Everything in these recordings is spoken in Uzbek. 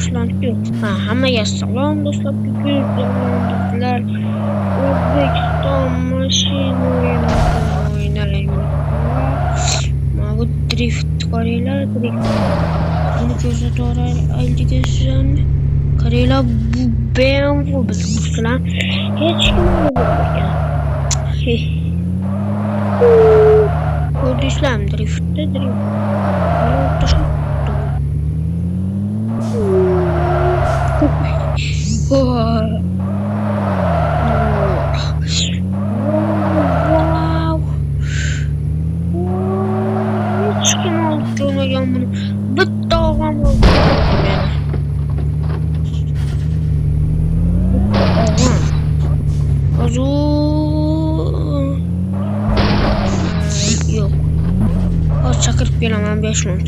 boshlanish yo'q. Hammaga assalom do'stlar. Bugun do'stlar O'zbekiston mashina o'ynaymiz. Mana bu drift qaranglar, drift. Buni ko'rsatib aytdik sizlarga. Qaranglar, bu BMW bizlar hech kim bo'lmagan. Ko'rdingizlarmi driftni? Hech kim olib ko'rmagan buni. Bitta og'am olib ko'rgan. Yo'q. Hozir chaqirib kelaman 5 minut.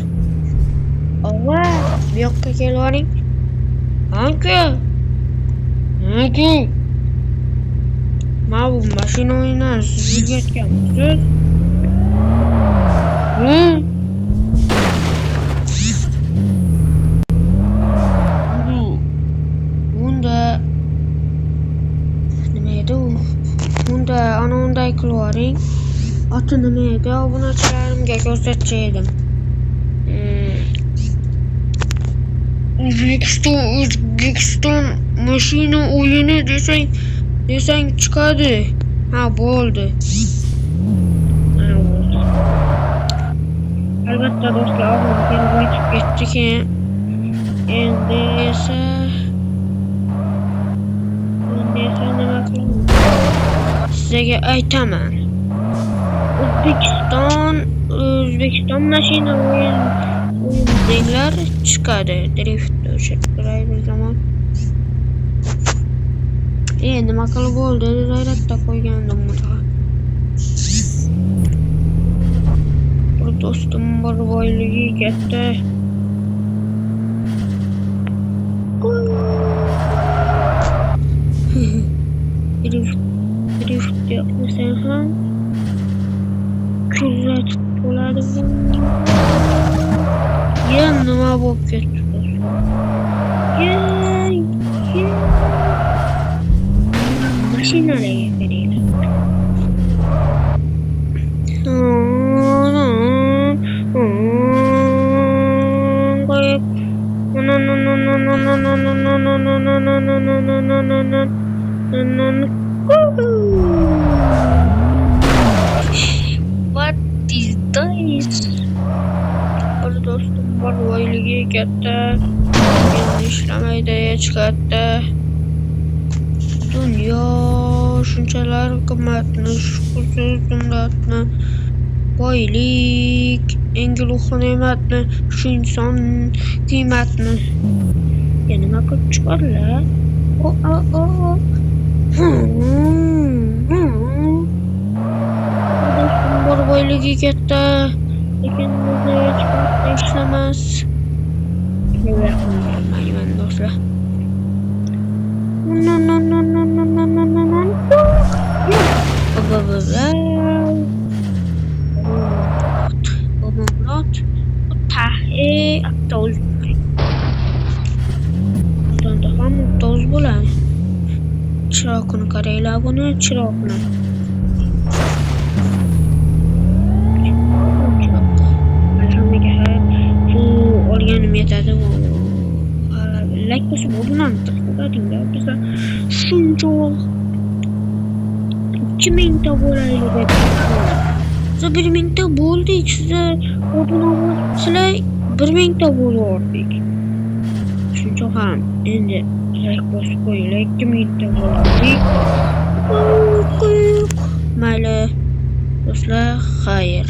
Og'a, bu yoqqa kelavering. Anka. Mana bu mashina o'yinini sizga aytganmisiz? Bunda nima edi u? Bunda ana unday qilavering. Oti nima edi? Obunachilarimga ko'rsatcha edim. O'zbekiston mashina o'yini desang chiqadi. Ha, bo'ldi. Albatta do'stlar, men o'tib ketdik. Endi esa nima qilaman? Sizga aytaman. O'zbekiston mashina o'yin denglar chiqadi. Drift o'sha bir zamon. Nima qilib bo'ldi? Hayratda qo'ygandim buni. Bir do'stim bor, boyligi katta. Drift yapmasan ham kuratib bo'ladi. Nima bo'lib ketdi? Mashinalarga qaranglar. What is this? Bir do'stim bor, boyligi katta, endi ishlamaydi hech qayerda. Dunyo shunchalar qimmatni, shukursiz qimmatni, boylik, eng ulug' ne'matni, shu inson qiymatni. Nima qilib chiqarlar? Do'stim bor, boyligi katta, lekin o'zi hech qayerda ishlamas. Bilmayman do'stlar. Bobomurod avtobus. Bunda ham avtobus bo'ladi. Chiroqni qaranglar, buni chiroqni. Bu olganim yetadi. Lakkasi bo'lgan qiladinglar. Bizlar shuncha 2000 ta bo'laylik deb. Siz 1000 ta bo'ldik, sizlar obuna bo'lsizlar 1000 ta bo'lardik. Shuncha ham endi like bosib qo'yinglar, 2000 ta bo'lardik. Mayli do'stlar, xayr.